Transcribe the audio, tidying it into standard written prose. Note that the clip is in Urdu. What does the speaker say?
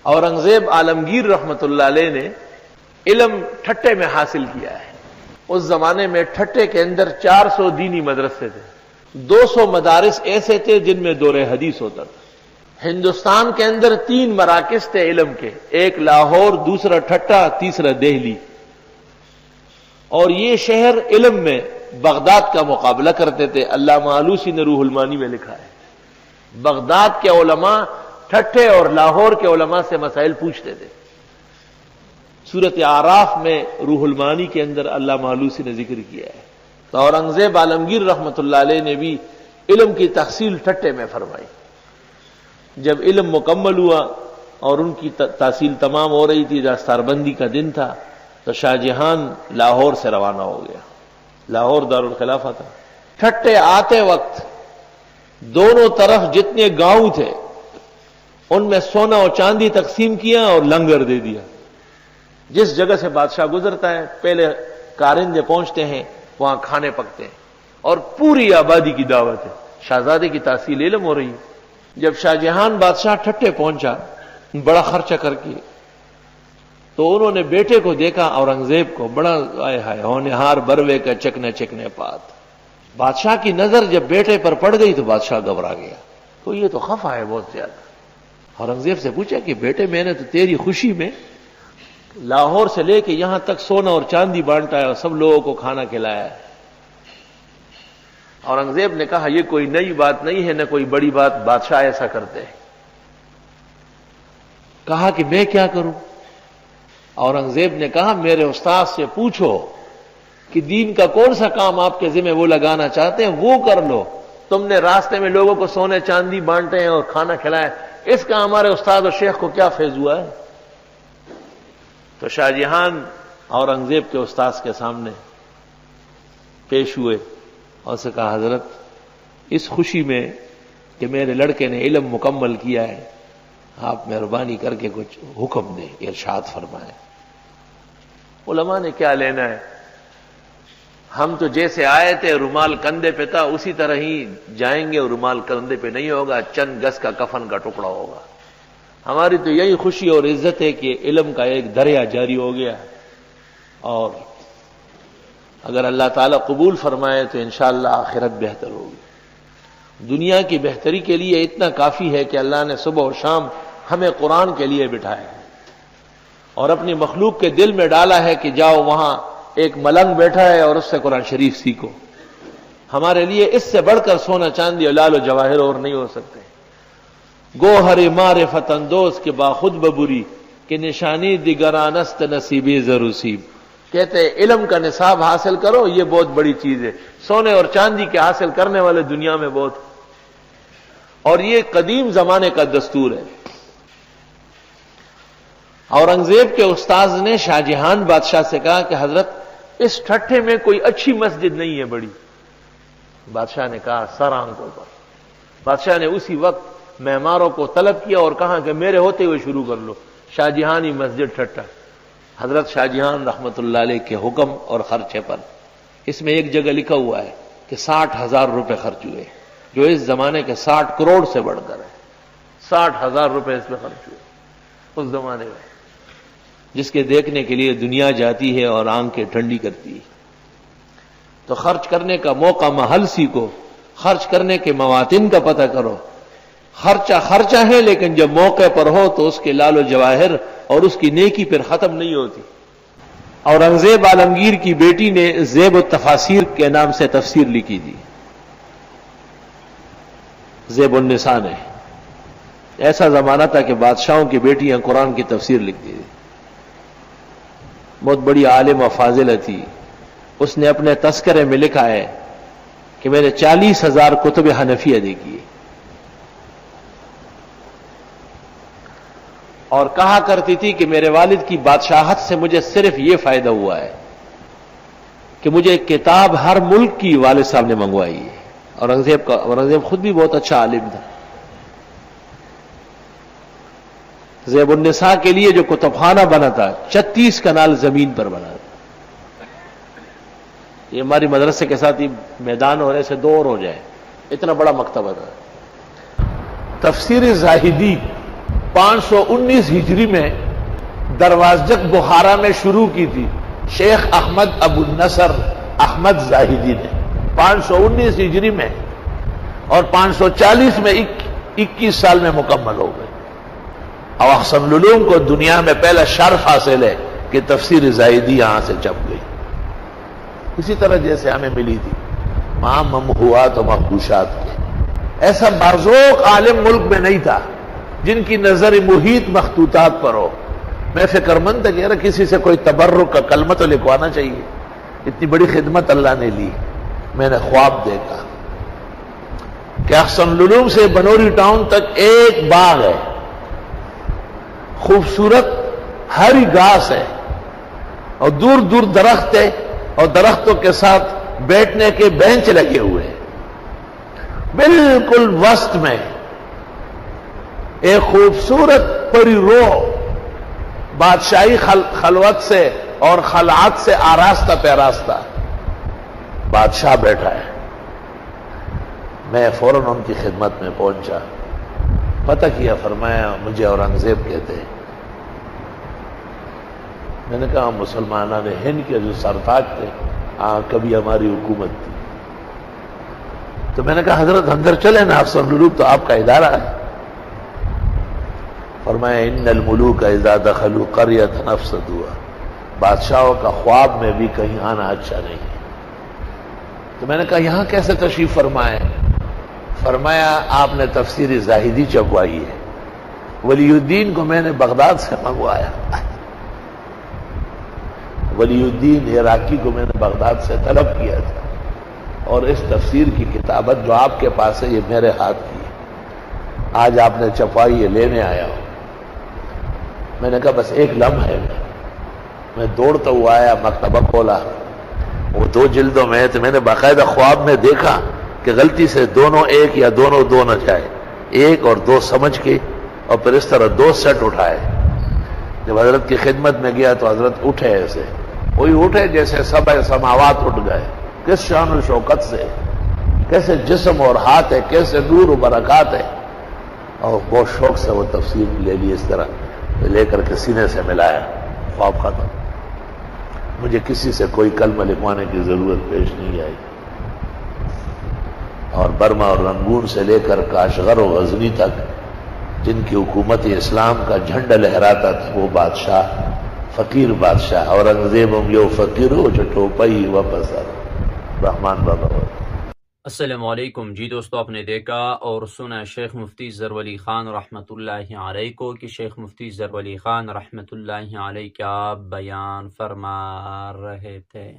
اورنگزیب عالمگیر رحمت اللہ علیہ نے علم ٹھٹے میں حاصل کیا ہے۔ اس زمانے میں ٹھٹے کے اندر 400 دینی مدرسے تھے، 200 مدارس ایسے تھے جن میں دور حدیث ہوتا تھا۔ ہندوستان کے اندر 3 مراکز تھے علم کے، ایک لاہور، دوسرا ٹھٹا، تیسرا دہلی، اور یہ شہر علم میں بغداد کا مقابلہ کرتے تھے۔ علامہ آلوسی نے روح المانی میں لکھا ہے، بغداد کے علماء ٹھٹے اور لاہور کے علماء سے مسائل پوچھتے تھے۔ سورۃ اعراف میں روح المانی کے اندر علامہ آلوسی نے ذکر کیا ہے۔ تو اورنگزیب عالمگیر رحمت اللہ علیہ نے بھی علم کی تحصیل ٹھٹے میں فرمائی۔ جب علم مکمل ہوا اور ان کی تحصیل تمام ہو رہی تھی، دستار بندی کا دن تھا، تو شاہ جہان لاہور سے روانہ ہو گیا۔ لاہور دارالخلافہ تھا۔ ٹھٹے آتے وقت دونوں طرف جتنے گاؤں تھے ان میں سونا اور چاندی تقسیم کیا اور لنگر دے دیا۔ جس جگہ سے بادشاہ گزرتا ہے پہلے کارندے پہنچتے ہیں، وہاں کھانے پکتے ہیں، اور پوری آبادی کی دعوت ہے۔ شہزادے کی تحصیل علم ہو رہی ہے۔ جب شاہ جہان بادشاہ ٹھٹے پہنچا بڑا خرچہ کر کے، تو انہوں نے بیٹے کو دیکھا اورنگزیب کو، بڑا آئے ہائے ہونہار بروے کا چکنے چکنے پات۔ بادشاہ کی نظر جب بیٹے پر پڑ گئی تو بادشاہ گھبرا گیا، تو یہ تو خفا ہے بہت زیادہ۔ اورنگزیب سے پوچھا کہ بیٹے میں نے تو تیری خوشی میں لاہور سے لے کے یہاں تک سونا اور چاندی بانٹا ہے اور سب لوگوں کو کھانا کھلایا ہے۔ اورنگزیب نے کہا یہ کوئی نئی بات نہیں ہے، نہ کوئی بڑی بات، بادشاہ ایسا کرتے ہیں۔ کہا کہ میں کیا کروں؟ اورنگزیب نے کہا میرے استاد سے پوچھو کہ دین کا کون سا کام آپ کے ذمہ وہ لگانا چاہتے ہیں، وہ کر لو۔ تم نے راستے میں لوگوں کو سونے چاندی بانٹے ہیں اور کھانا کھلایا، اس کا ہمارے استاد اور شیخ کو کیا فیض ہوا ہے؟ تو شاہ جہان اورنگزیب کے استاذ کے سامنے پیش ہوئے اور سے کہا حضرت اس خوشی میں کہ میرے لڑکے نے علم مکمل کیا ہے، آپ مہربانی کر کے کچھ حکم دیں، ارشاد فرمائیں۔ علماء نے کیا لینا ہے، ہم تو جیسے آئے تھے رومال کندھے پہ تھا اسی طرح ہی جائیں گے، اور رومال کندھے پہ نہیں ہوگا، چند گز کا کفن کا ٹکڑا ہوگا۔ ہماری تو یہی خوشی اور عزت ہے کہ علم کا ایک دریا جاری ہو گیا، اور اگر اللہ تعالیٰ قبول فرمائے تو انشاءاللہ آخرت بہتر ہوگی۔ دنیا کی بہتری کے لیے اتنا کافی ہے کہ اللہ نے صبح و شام ہمیں قرآن کے لیے بٹھایا ہے، اور اپنی مخلوق کے دل میں ڈالا ہے کہ جاؤ وہاں ایک ملنگ بیٹھا ہے اور اس سے قرآن شریف سیکھو۔ ہمارے لیے اس سے بڑھ کر سونا چاندی اور لال و جواہر اور نہیں ہو سکتے۔ گوہر معرفت اندوز کے باخود ببری کہ نشانی دیگرانست نصیبی ضروسیب۔ کہتے ہیں علم کا نصاب حاصل کرو، یہ بہت بڑی چیز ہے۔ سونے اور چاندی کے حاصل کرنے والے دنیا میں بہت، اور یہ قدیم زمانے کا دستور ہے۔ اورنگزیب کے استاذ نے شاہ جہان بادشاہ سے کہا کہ حضرت اس ٹھٹھے میں کوئی اچھی مسجد نہیں ہے بڑی۔ بادشاہ نے کہا سر آنکھوں پر۔ بادشاہ نے اسی وقت معماروں کو طلب کیا اور کہا کہ میرے ہوتے ہوئے شروع کر لو، شاہ جہانی مسجد ٹھٹھا۔ حضرت شاہ جہان رحمت اللہ علیہ کے حکم اور خرچے پر، اس میں ایک جگہ لکھا ہوا ہے کہ 60,000 روپے خرچ ہوئے، جو اس زمانے کے 60 کروڑ سے بڑھ کر ہے۔ 60,000 روپے اس میں خرچ ہوئے اس زمانے میں، جس کے دیکھنے کے لیے دنیا جاتی ہے اور آنکھیں ٹھنڈی کرتی ہے۔ تو خرچ کرنے کا موقع محل سیکھو، خرچ کرنے کے مواطن کا پتہ کرو۔ خرچہ خرچہ ہے، لیکن جب موقع پر ہو تو اس کے لال و جواہر اور اس کی نیکی پھر ختم نہیں ہوتی۔ اورنگزیب عالمگیر کی بیٹی نے زیب التفاسیر کے نام سے تفسیر لکھی تھی، زیب النساء نے۔ ایسا زمانہ تھا کہ بادشاہوں کی بیٹیاں قرآن کی تفسیر لکھتی تھی۔ بہت بڑی عالم و فاضلہ تھی، اس نے اپنے تذکرے میں لکھا ہے کہ میں نے 40,000 کتب حنفیہ دیکھی ہے، اور کہا کرتی تھی کہ میرے والد کی بادشاہت سے مجھے صرف یہ فائدہ ہوا ہے کہ مجھے ایک کتاب ہر ملک کی والد صاحب نے منگوائی ہے۔ اورنگزیب خود بھی بہت اچھا عالم تھا۔ زیب النساء کے لیے جو کتب خانہ بنا تھا 36 کنال زمین پر بنا تھا۔ یہ ہماری مدرسے کے ساتھ ہی میدان ہونے سے 2 اور ہو جائے، اتنا بڑا مکتبہ تھا۔ تفسیر زاہدی 519 ہجری میں دروازجک بخارا میں شروع کی تھی شیخ احمد ابو النصر احمد زاہدی نے 519 ہجری میں، اور 540 میں 21 سال میں مکمل ہو گئے۔ اور احسن العلوم کو دنیا میں پہلا شرف حاصل ہے کہ تفسیر زاہدی یہاں سے چھپ گئی، اسی طرح جیسے ہمیں ملی تھی ماں ممحوات و مخدوشات کے۔ ایسا بازوق عالم ملک میں نہیں تھا جن کی نظر محیط مخطوطات پر ہو۔ میں فکر مند تھا کہ یار کسی سے کوئی تبرک کا کلمہ تو لکھوانا چاہیے، اتنی بڑی خدمت اللہ نے لی۔ میں نے خواب دیکھا کہ احسن العلوم سے بنوری ٹاؤن تک ایک باغ ہے، خوبصورت ہری گھاس ہے، اور دور دور درخت ہے، اور درختوں کے ساتھ بیٹھنے کے بینچ لگے ہوئے ہیں۔ بالکل وسط میں ایک خوبصورت پری روح بادشاہی خلوت سے اور خلعت سے آراستہ پیراستہ بادشاہ بیٹھا ہے۔ میں فوراً ان کی خدمت میں پہنچا، پتہ کیا، فرمایا مجھے اورنگزیب کہتے ہیں۔ میں نے کہا مسلمانان ہند کے جو سرتاج تھے، کبھی ہماری حکومت تھی۔ تو میں نے کہا حضرت اندر چلیں نا، احسن العلوم تو آپ کا ادارہ ہے۔ فرمایا ان الملوک اذا دخلوا قریۃ افسدوها، بادشاہوں کا خواب میں بھی کہیں آنا اچھا نہیں ہے۔ تو میں نے کہا یہاں کیسے تشریف فرمائے؟ فرمایا آپ نے تفسیر زاہدی چھپوائی ہے، ولی الدین کو میں نے بغداد سے منگوایا، ولی الدین عراقی کو میں نے بغداد سے طلب کیا تھا، اور اس تفسیر کی کتابت جو آپ کے پاس ہے یہ میرے ہاتھ کی ہے، آج آپ نے چھپوائی ہے، لینے آیا ہوں۔ میں نے کہا بس ایک لمحہ ہے، میں دوڑتا ہوا آیا، مکتبہ کھولا، وہ 2 جلدوں میں ہے، تو میں نے باقاعدہ خواب میں دیکھا کہ غلطی سے دونوں ایک یا دونوں 2 نہ جائے، 1 اور 2 سمجھ کے، اور پھر اس طرح 2 سیٹ اٹھائے۔ جب حضرت کی خدمت میں گیا تو حضرت اٹھے ایسے، وہی اٹھے جیسے سبع سماوات اٹھ گئے، کس شان و شوکت سے، کیسے جسم اور ہاتھ ہے، کیسے نور و برکات ہے، اور بہت شوق سے وہ تفسیر لے لی، اس طرح لے کر کے سینے سے ملایا، خواب ختم۔ مجھے کسی سے کوئی کلمہ لکھوانے کی ضرورت پیش نہیں آئی، اور برما اور رنگون سے لے کر کاشغر و غزنی تک جن کی حکومت اسلام کا جھنڈا لہراتا تھا، وہ بادشاہ فقیر بادشاہ، اورنگزیبم یو فقیر ہو چھٹو پئی و پسر رحمان بابا۔ السلام علیکم جی دوستو، آپ نے دیکھا اور سنا شیخ مفتی ظفر علی خان رحمۃ اللہ علیہ کو کہ شیخ مفتی ظفر علی خان رحمۃ اللہ علیہ کیا بیان فرما رہے تھے۔